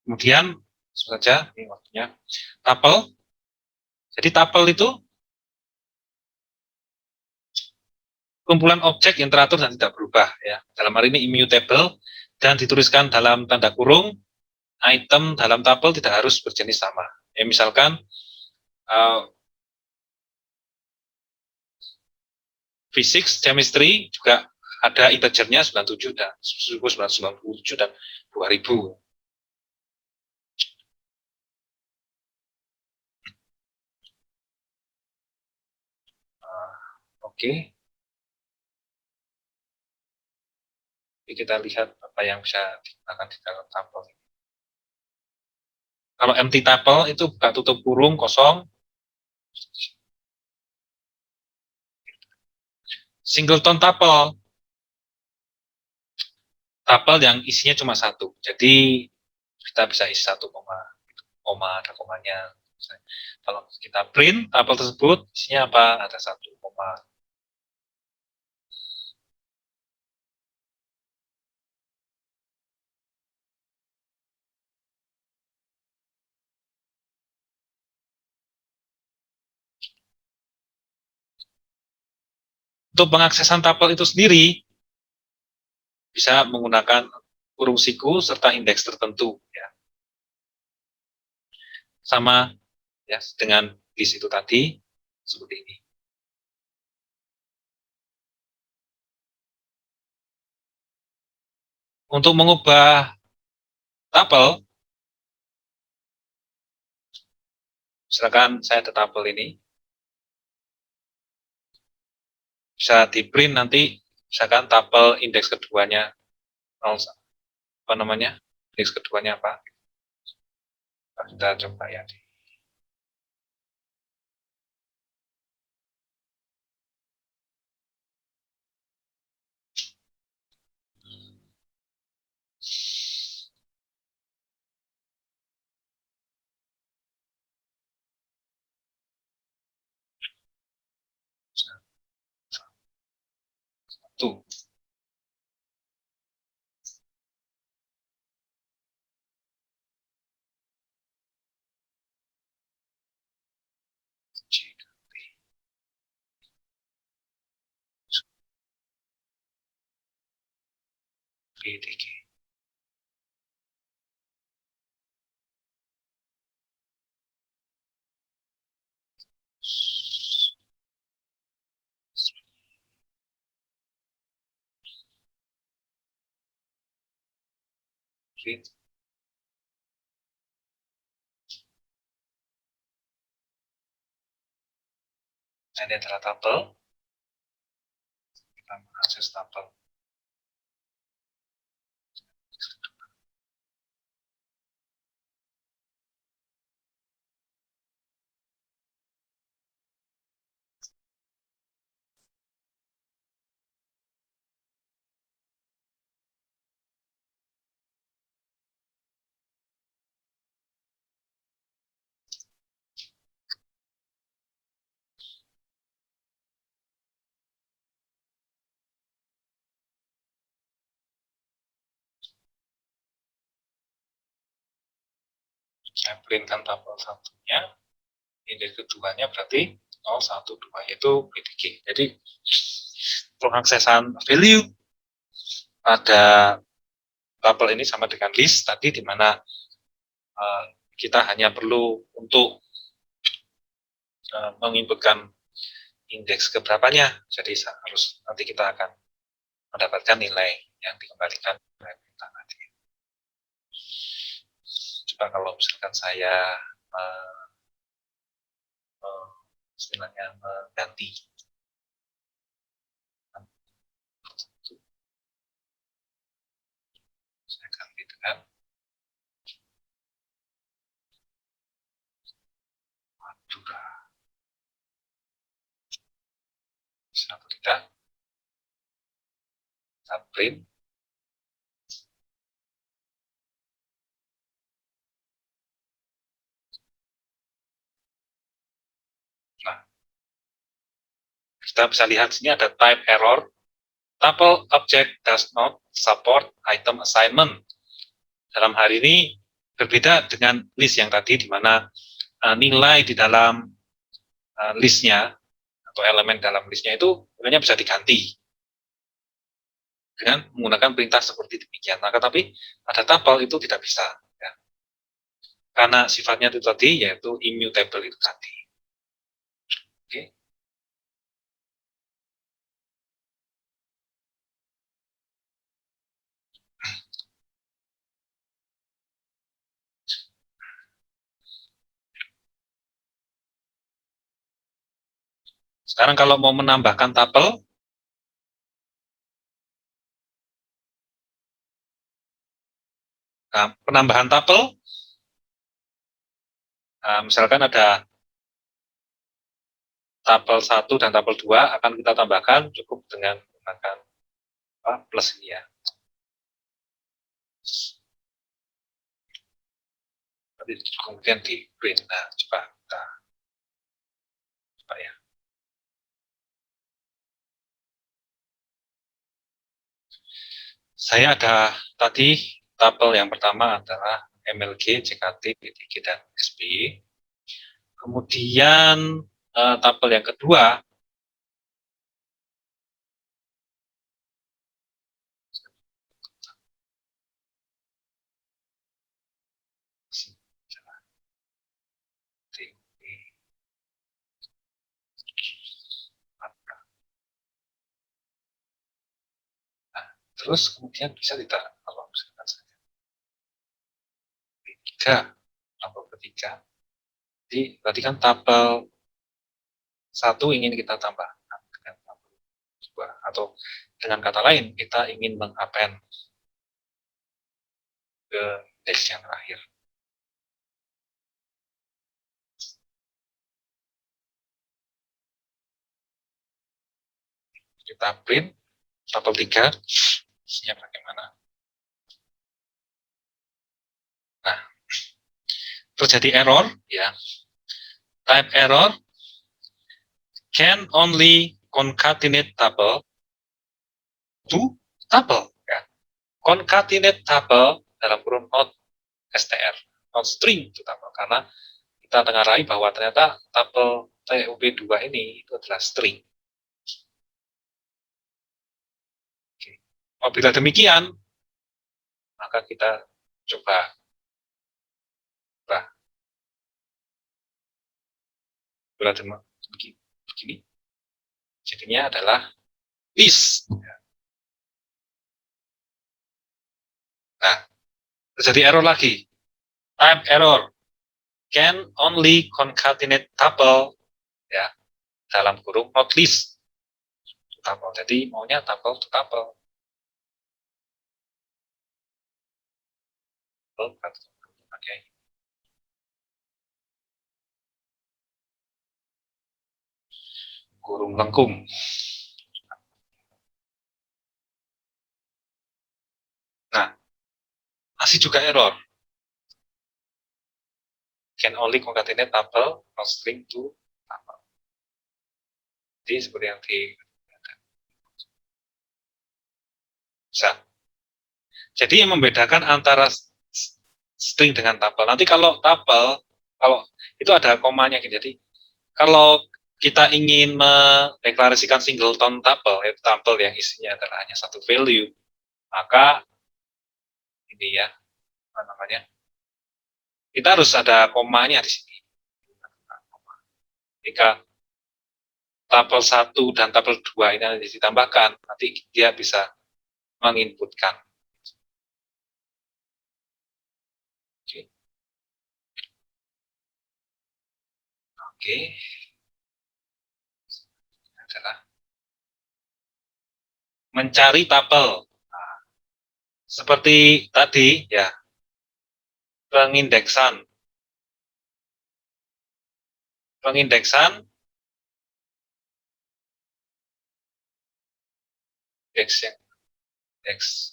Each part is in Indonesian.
Kemudian, saja ini waktunya, tuple. Jadi tuple itu kumpulan objek yang teratur dan tidak berubah. Ya. Dalam hal ini immutable dan dituliskan dalam tanda kurung, item dalam tuple tidak harus berjenis sama. Ya, misalkan physics, chemistry juga ada integernya 97 dan 1997 dan 2000. Oke. Jadi kita lihat apa yang bisa digunakan di dalam tuple. Kalau empty tuple itu buka tutup kurung kosong. Singleton tuple, tuple yang isinya cuma satu. Jadi kita bisa isi satu koma, ada komanya. Kalau kita print tuple tersebut isinya apa? Ada satu koma. Untuk pengaksesan tuple itu sendiri bisa menggunakan kurung siku serta indeks tertentu, ya. Sama ya dengan list itu tadi seperti ini. Untuk mengubah tuple, misalkan saya ada tuple ini, bisa di print nanti, misalkan tuple indeks keduanya, apa namanya, indeks keduanya apa? Kita coba ya. Tuh. GDG. Ini adalah tuple. Kita mengakses tuple. Saya printkan tuple satunya, indeks keduanya berarti 012, yaitu PDG. Jadi pengaksesan value pada tuple ini sama dengan list tadi, di mana kita hanya perlu untuk menginputkan indeks keberapanya. Jadi harus nanti kita akan mendapatkan nilai yang dikembalikan oleh kita nanti. Coba kalau misalkan saya istilahnya mengganti saya ganti dengan Madura. Bisa atau tidak? Kita print. Nah, kita bisa lihat sini ada type error. Tuple object does not support item assignment. Dalam hal ini Berbeda dengan list yang tadi, di mana nilai di dalam listnya atau elemen dalam listnya itu sebenarnya bisa diganti dengan menggunakan perintah seperti demikian. Nah, tetapi pada tabel itu tidak bisa, ya. Karena sifatnya itu tadi, yaitu immutable itu tadi. Oke. Sekarang kalau mau menambahkan tabel, nah, penambahan tabel, misalkan ada tabel 1 dan tabel 2 akan kita tambahkan cukup dengan menggunakan plus ini ya. Nanti kemudian di print. Nah, coba kita coba ya. Saya ada tadi tabel yang pertama adalah MLG, JKT, PTG, dan SBY. Kemudian tabel yang kedua nah, terus kemudian bisa tidak kalau misalkan saja tabel ketiga. Jadi berarti kan tabel 1 ingin kita tambahkan dengan tabel 2, atau dengan kata lain kita ingin mengappend ke indeks yang terakhir. Kita print tabel 3, isinya bagaimana. Nah, terjadi error, ya. Type error can only concatenate table to table. Ya. Concatenate table dalam kurung not str, not string to table, karena kita tengarai bahwa ternyata tabel TUB2 ini itu adalah string. Oke. Apabila demikian, maka kita coba begini. Jadinya adalah list. Nah, terjadi error lagi. Type error can only concatenate tuple, ya, dalam kurung not list to tuple. Jadi maunya tuple to tuple. Oke. Kurung lengkung. Nah, masih juga error. Can only concatenate tuple not string to tuple. Jadi seperti yang di bisa. Jadi yang membedakan antara string dengan tuple. Nanti kalau tuple, kalau itu ada komanya gitu. Jadi kalau kita ingin mendeklarasikan singleton tuple, yaitu tuple yang isinya adalah hanya satu value, maka ini ya, apa namanya, kita harus ada komanya di sini. Jika tuple 1 dan tuple 2 ini nanti ditambahkan, nanti dia bisa menginputkan. Oke. Adalah mencari tuple. Nah, seperti tadi ya, pengindeksan. Pengindeksan indeks yang indeks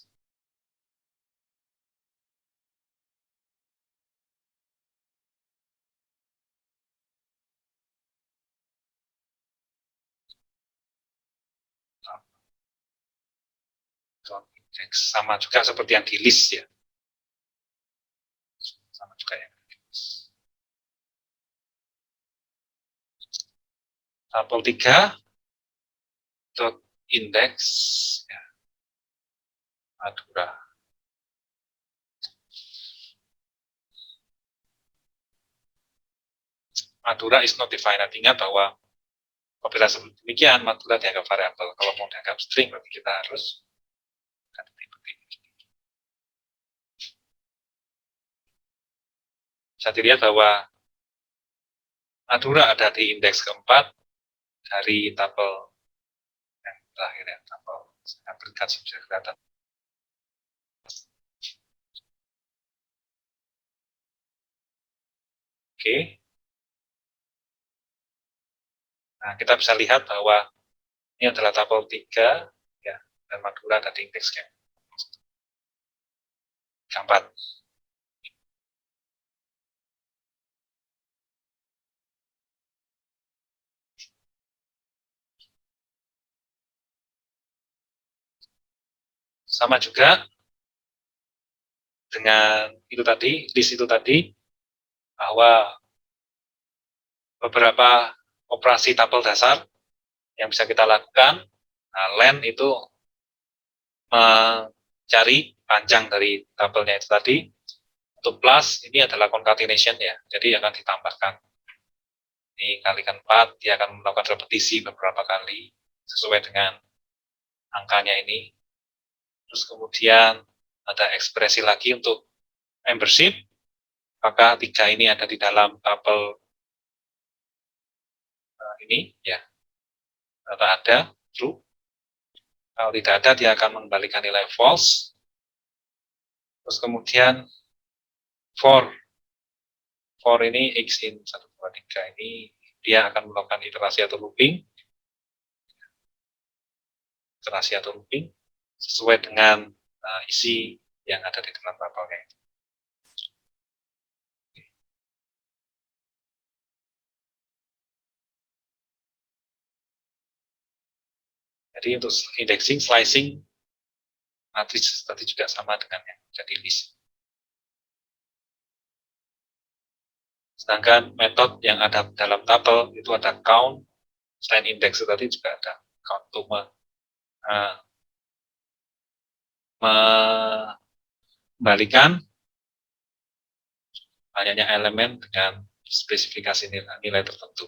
sama juga seperti yang di list ya. tabel 3 dot index ya, Madura. Madura is not defined. Ingat bahwa apabila seperti demikian, Madura dianggap variabel. Kalau mau dianggap string, berarti kita harus bisa dilihat bahwa Madura ada di indeks keempat dari tabel yang terakhir ya, tabel aplikasi bisa kelihatan. Oke. Nah, kita bisa lihat bahwa ini adalah tabel 3 ya, dan Madura ada di indeks keempat. Sama juga dengan itu tadi, list itu tadi, bahwa beberapa operasi tabel dasar yang bisa kita lakukan. Nah, len itu mencari panjang dari tabelnya itu tadi. Untuk plus, ini adalah concatenation ya, jadi akan ditambahkan. Ini kalikan 4, dia akan melakukan repetisi beberapa kali, sesuai dengan angkanya ini. Terus kemudian ada ekspresi lagi untuk membership, maka 3 ini ada di dalam tabel ini ya, atau ada true. Kalau tidak ada, dia akan mengembalikan nilai false. Terus kemudian for ini x in 1, 2, 3 ini dia akan melakukan iterasi atau looping sesuai dengan isi yang ada di dalam tabelnya. Jadi untuk indexing, slicing, matriks tadi juga sama dengan yang jadi list. Sedangkan metode yang ada dalam tabel itu ada count, selain index tadi juga ada count untuk mengembalikan banyaknya elemen dengan spesifikasi nilai tertentu.